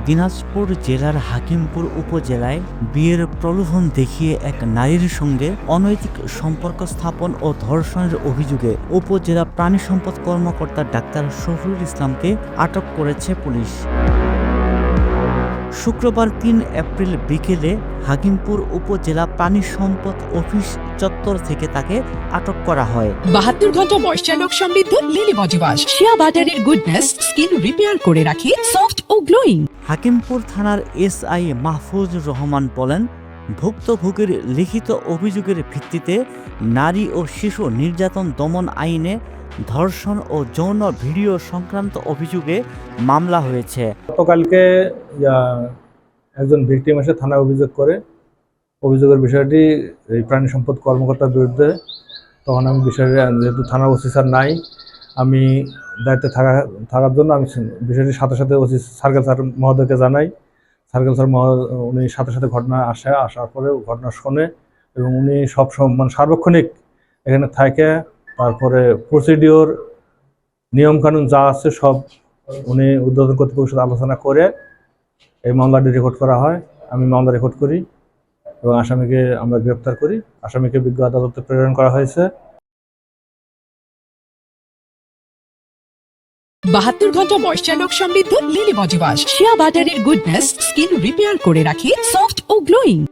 দিনাজপুর জেলার হাকিমপুর উপজেলায় বিয়ের প্রলোভন দেখিয়ে এক নারীর সঙ্গে অনৈতিক সম্পর্ক স্থাপন ও ধর্ষণের অভিযোগে উপজেলা প্রাণী সম্পদ কর্মকর্তা ডাক্তার শফিউল ইসলামকে আটক করেছে পুলিশ। শুক্রবার ৩ এপ্রিল বিকেলে হাকিমপুর উপজেলা প্রাণী সম্পদ অফিস চত্বর থেকে তাকে আটক করা হয়। 72 ঘন্টা ময়েশ্চার লক সমৃদ্ধ লিলি বডি ওয়াশ শিয়া বাটারের গুডনেস স্কিন রিপেয়ার করে রাখে সফট ও গ্লোয়িং। হাকিমপুর থানার এসআই মাহফুজুর রহমান বলেন, ভুক্তভোগীর লিখিত অভিযোগের ভিত্তিতে নারী ও শিশু নির্যাতন দমন আইনে ধর্ষণ ও যৌন ভিডিও সংক্রান্ত অভিযোগে মামলা হয়েছে। গতকালকে একজন ভিকটিম এসে থানায় অভিযোগ করে, অভিযোগের বিষয়টি এই প্রাণী সম্পদ কর্মকর্তার বিরুদ্ধে। তখন আমি বিষয়টি, যেহেতু থানার ওসি স্যার নাই, আমি দায়িত্বে থাকার জন্য আমি বিষয়টি সাথে সাথে ওসি সার্কেল স্যার মহোদয়কে জানাই। সার্কেল স্যার উনি সাথে সাথে ঘটনা আসার পরে ঘটনা শোনে এবং উনি সব মানে সার্বক্ষণিক এখানে থাকে। তারপরে প্রসিডিওর নিয়মকানুন যা আছে সব উনি ঊর্ধ্বতন কর্তৃপক্ষের সাথে আলোচনা করে এই মামলাটি রেকর্ড করা হয়। আমি মামলা রেকর্ড করি এবং আসামিকে আমরা গ্রেপ্তার করি। আসামিকে বিজ্ঞ আদালতে প্রেরণ করা হয়েছে। 72 ঘন্টা ময়েশ্চার লক সমৃদ্ধ লিলি বডি ওয়াশ শিয়া বাটারের গুডনেস স্কিন রিপেয়ার করে রাখে সফট ও গ্লোয়িং।